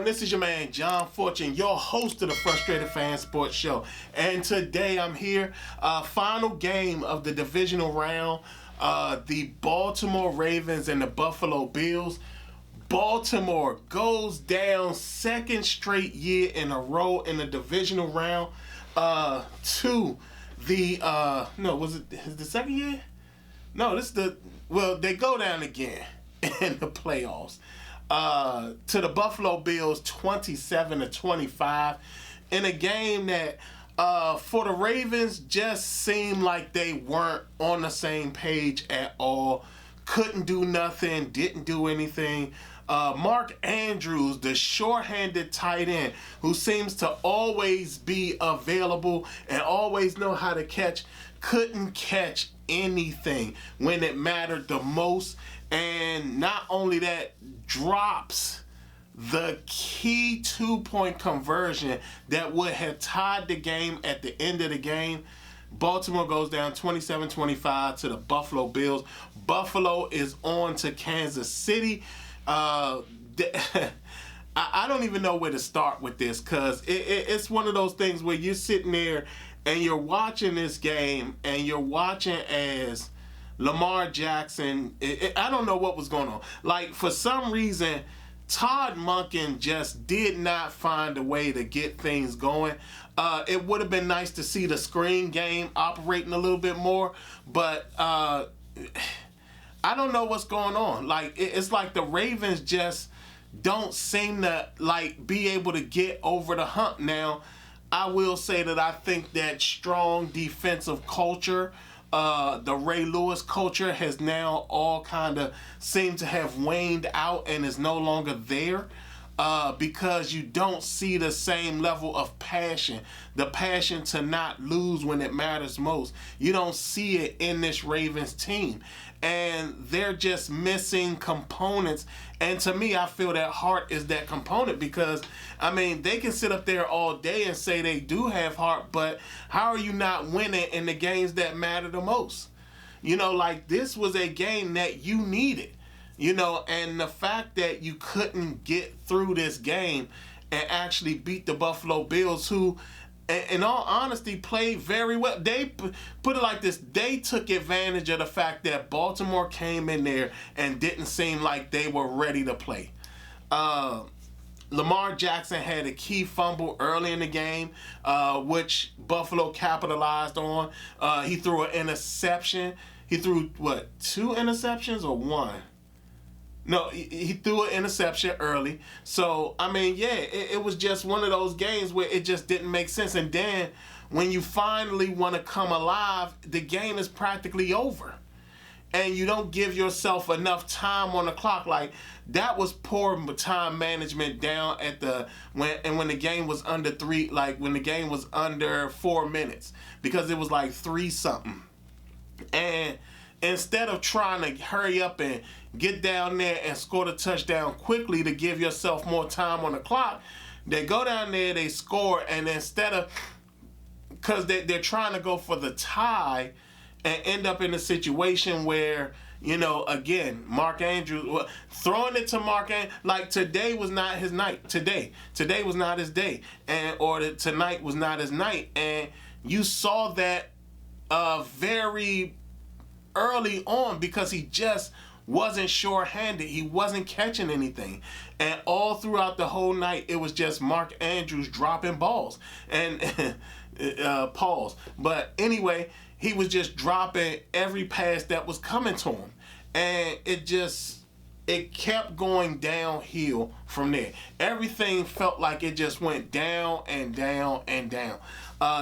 This is your man John Fortune, your host of the Frustrated Fan Sports Show, and today I'm here, final game of the divisional round, the Baltimore Ravens and the Buffalo Bills. Baltimore goes down second straight year in a row in the divisional round to the was it the second year? No, they go down again in the playoffs. To the Buffalo Bills 27-25 in a game that for the Ravens just seemed like they weren't on the same page at all. Couldn't do nothing, didn't do anything. Mark Andrews, the short-handed tight end who seems to always be available and always know how to catch, couldn't catch anything when it mattered the most. And not only that, drops the key 2-point conversion that would have tied the game at the end of the game. Baltimore goes down 27-25 to the Buffalo Bills. Buffalo is on to Kansas City. I don't even know where to start with this, because it's one of those things where you're sitting there and you're watching this game and you're watching as Lamar Jackson, I don't know what was going on. Like, for some reason, Todd Monken just did not find a way to get things going. It would have been nice to see the screen game operating a little bit more, but I don't know what's going on. Like, it's like the Ravens just don't seem to, like, be able to get over the hump. Now, I will say that I think that strong defensive culture, the Ray Lewis culture, has now all kind of seemed to have waned out and is no longer there, because you don't see the same level of passion, the passion to not lose when it matters most. You don't see it in this Ravens team, and they're just missing components. And to me, I feel that heart is that component, because I mean, they can sit up there all day and say they do have heart, but how are you not winning in the games that matter the most? You know, like, this was a game that you needed, you know, and the fact that you couldn't get through this game and actually beat the Buffalo Bills, who, in all honesty, played very well. They put it like this: they took advantage of the fact that Baltimore came in there and didn't seem like they were ready to play. Lamar Jackson had a key fumble early in the game, which Buffalo capitalized on. He threw an interception. He threw, 2 interceptions or 1? No, he threw an interception early. So, I mean, yeah, it was just one of those games where it just didn't make sense. And then when you finally want to come alive, the game is practically over. And you don't give yourself enough time on the clock. Like, that was poor time management down at when the game was under 3, like when the game was under 4 minutes, because it was like 3-something. And instead of trying to hurry up and get down there and score the touchdown quickly to give yourself more time on the clock, they go down there, they score, and instead of, because they're trying to go for the tie and end up in a situation where, you know, again, Mark Andrews, throwing it to Mark Andrews, like, today was not his night. Today was not his day, tonight was not his night, and you saw that very early on, because he just wasn't sure-handed. He wasn't catching anything, and all throughout the whole night, it was just Mark Andrews dropping balls and pause. But anyway, he was just dropping every pass that was coming to him. And it kept going downhill from there. Everything felt like it just went down and down and down.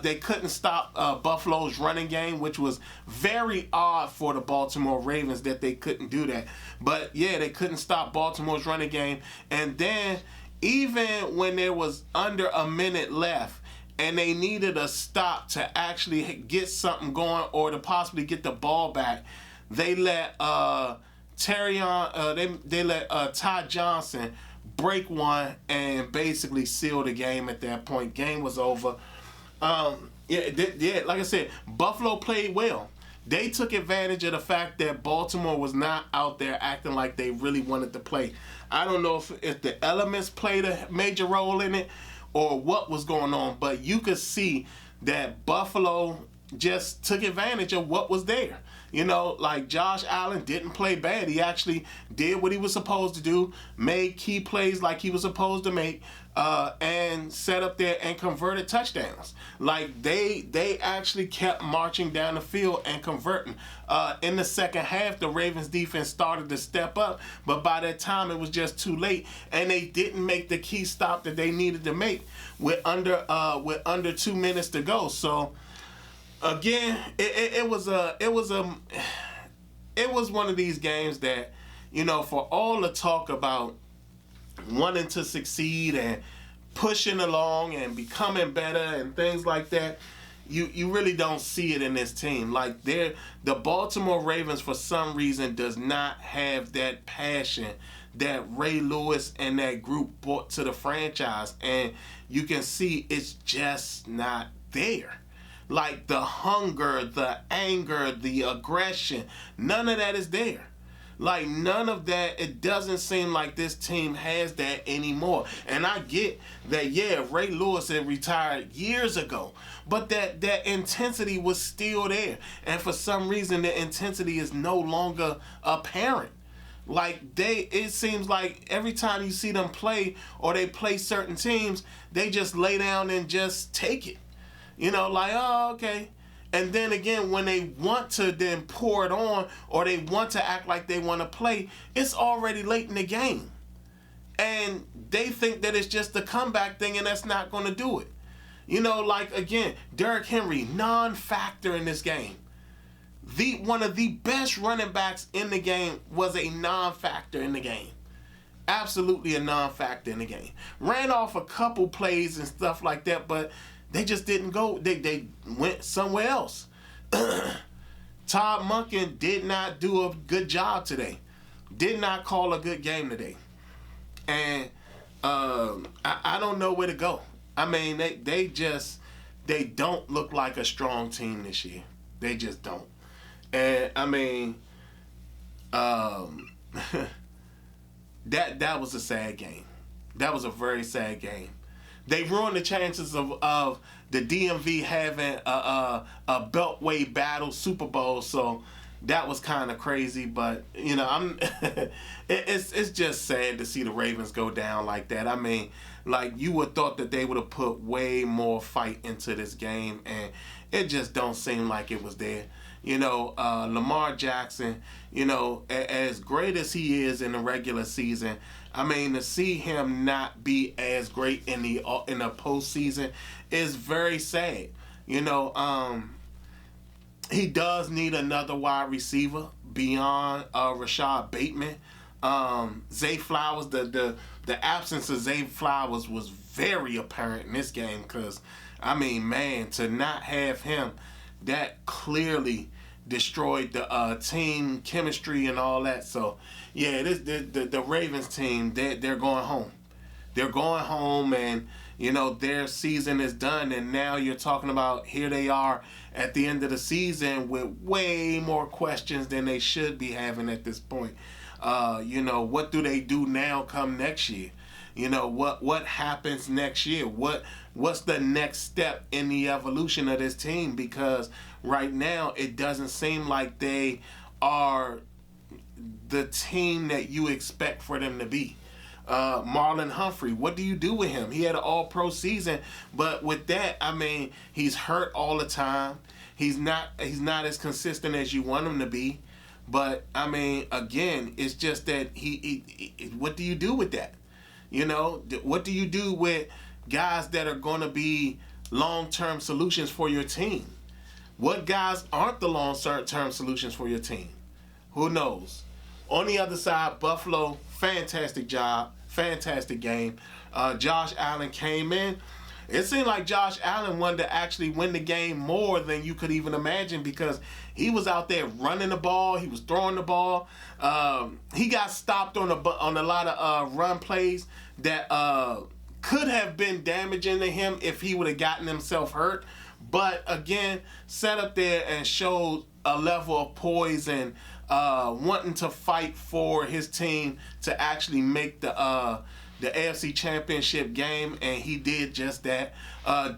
They couldn't stop Buffalo's running game, which was very odd for the Baltimore Ravens that they couldn't do that. But yeah, they couldn't stop Baltimore's running game. And then even when there was under a minute left, and they needed a stop to actually get something going or to possibly get the ball back, they let they let Ty Johnson break one and basically seal the game at that point. Game was over. Like I said, Buffalo played well. They took advantage of the fact that Baltimore was not out there acting like they really wanted to play. I don't know if the elements played a major role in it or what was going on, but you could see that Buffalo just took advantage of what was there. Like Josh Allen didn't play bad. He actually did what he was supposed to do, made key plays like he was supposed to make, and set up there and converted touchdowns. Like they actually kept marching down the field and converting. In the second half, the Ravens defense started to step up, but by that time it was just too late, and they didn't make the key stop that they needed to make with under 2 minutes to go. So again, it was one of these games that, for all the talk about wanting to succeed and pushing along and becoming better and things like that, you really don't see it in this team. Like the Baltimore Ravens, for some reason, does not have that passion that Ray Lewis and that group brought to the franchise, and you can see it's just not there. Like the hunger, the anger, the aggression, none of that is there. Like none of that, it doesn't seem like this team has that anymore. And I get that, yeah, Ray Lewis had retired years ago, but that intensity was still there. And for some reason, the intensity is no longer apparent. Like it seems like every time you see them play or they play certain teams, they just lay down and just take it. Like, oh, okay. And then again, when they want to then pour it on or they want to act like they want to play, it's already late in the game. And they think that it's just a comeback thing, and that's not going to do it. Like, again, Derrick Henry, non-factor in this game. One of the best running backs in the game was a non-factor in the game. Absolutely a non-factor in the game. Ran off a couple plays and stuff like that, but they just didn't go. They went somewhere else. Todd Monken did not do a good job today. Did not call a good game today. And I don't know where to go. I mean, they don't look like a strong team this year. They just don't. And I mean, that was a sad game. That was a very sad game. They ruined the chances of the DMV having a Beltway battle Super Bowl, so that was kind of crazy. But it's just sad to see the Ravens go down like that. I mean, like you would thought that they would have put way more fight into this game, and it just don't seem like it was there. Lamar Jackson, as great as he is in the regular season, I mean, to see him not be as great in the postseason is very sad. He does need another wide receiver beyond Rashad Bateman. Zay Flowers, the absence of Zay Flowers was very apparent in this game because, I mean, man, to not have him, that clearly destroyed the team chemistry and all that. So, yeah, the Ravens team, they're going home. They're going home, and, their season is done. And now you're talking about here they are at the end of the season with way more questions than they should be having at this point. What do they do now come next year? What happens next year? What's the next step in the evolution of this team? Because right now it doesn't seem like they are the team that you expect for them to be. Marlon Humphrey, what do you do with him? He had an all-pro season, but with that, I mean, he's hurt all the time. He's not as consistent as you want him to be. But I mean, again, it's just that what do you do with that? What do you do with guys that are going to be long-term solutions for your team? What guys aren't the long-term solutions for your team? Who knows? On the other side, Buffalo, fantastic job, fantastic game. Josh Allen came in, it seemed like Josh Allen wanted to actually win the game more than you could even imagine, because he was out there running the ball, he was throwing the ball. He got stopped on a lot of run plays that could have been damaging to him if he would have gotten himself hurt. But again, sat up there and showed a level of poise and wanting to fight for his team to actually make the AFC Championship game, and he did just that.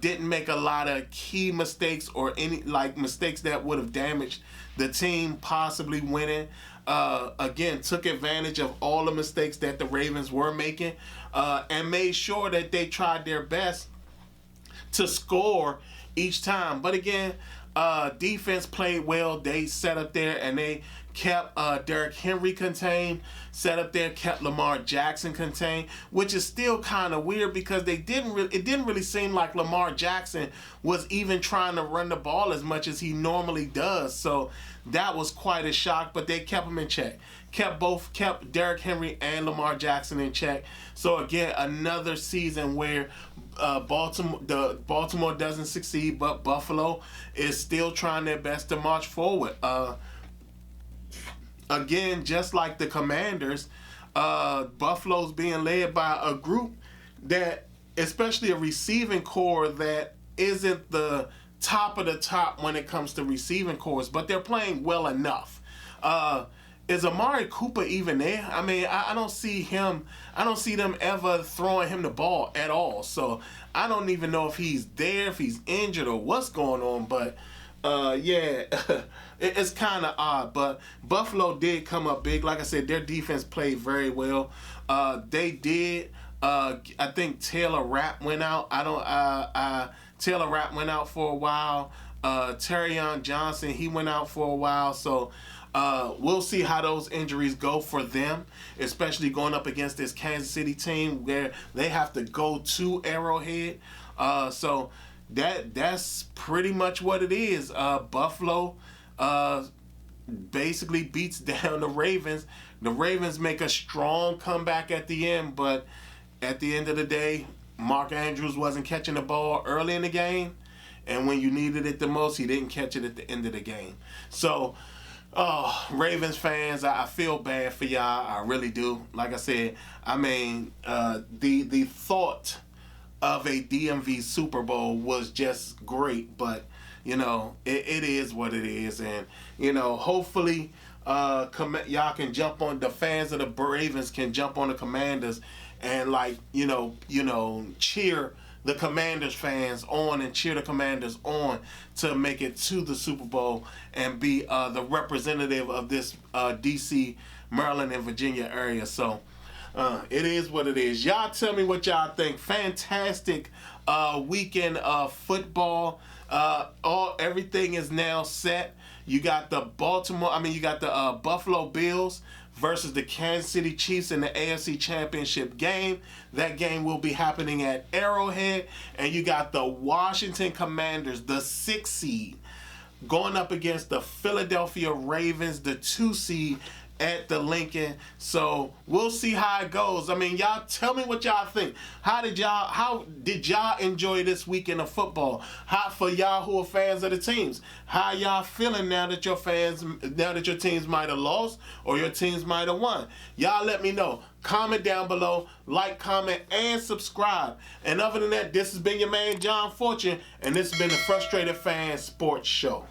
Didn't make a lot of key mistakes or any mistakes that would have damaged the team possibly winning. Again, took advantage of all the mistakes that the Ravens were making, and made sure that they tried their best to score each time. But again, defense played well. They sat up there and they kept Derrick Henry contained, sat up there, kept Lamar Jackson contained, which is still kind of weird because it didn't really seem like Lamar Jackson was even trying to run the ball as much as he normally does. So that was quite a shock, but they kept him in check. Kept Derrick Henry and Lamar Jackson in check. So again, another season where Baltimore doesn't succeed, but Buffalo is still trying their best to march forward. Again, just like the Commanders, Buffalo's being led by a group that, especially a receiving core that isn't the top of the top when it comes to receiving cores, but they're playing well enough. Is Amari Cooper even there? I mean, I don't see him. I don't see them ever throwing him the ball at all. So I don't even know if he's there, if he's injured, or what's going on. But yeah, it's kind of odd. But Buffalo did come up big. Like I said, their defense played very well. They did. I think Taylor Rapp went out. Taylor Rapp went out for a while. Keion Johnson, he went out for a while. So we'll see how those injuries go for them, especially going up against this Kansas City team where they have to go to Arrowhead. So that's pretty much what it is. Buffalo basically beats down the Ravens. The Ravens make a strong comeback at the end, but at the end of the day, Mark Andrews wasn't catching the ball early in the game, and when you needed it the most, he didn't catch it at the end of the game. So, Ravens fans, I feel bad for y'all. I really do. Like I said, I mean, the thought of a DMV Super Bowl was just great, but you know, it is what it is, and you know, hopefully, y'all can jump on, the fans of the Ravens can jump on the Commanders and cheer the Commanders fans on and cheer the Commanders on to make it to the Super Bowl and be the representative of this D.C., Maryland, and Virginia area. So it is what it is. Y'all tell me what y'all think. Fantastic weekend of football. Everything is now set. You got the Buffalo Bills versus the Kansas City Chiefs in the AFC Championship game. That game will be happening at Arrowhead. And you got the Washington Commanders, the 6th seed, going up against the Philadelphia Ravens, the 2 seed, at the Lincoln. So we'll see how it goes. I mean, y'all tell me what y'all think. How did y'all enjoy this weekend of football? How, for y'all who are fans of the teams, how y'all feeling now that your teams might have lost or your teams might have won? Y'all let me know. Comment down below, like, comment, and subscribe. And other than that, this has been your man John Fortune, and this has been the Frustrated Fan Sports Show.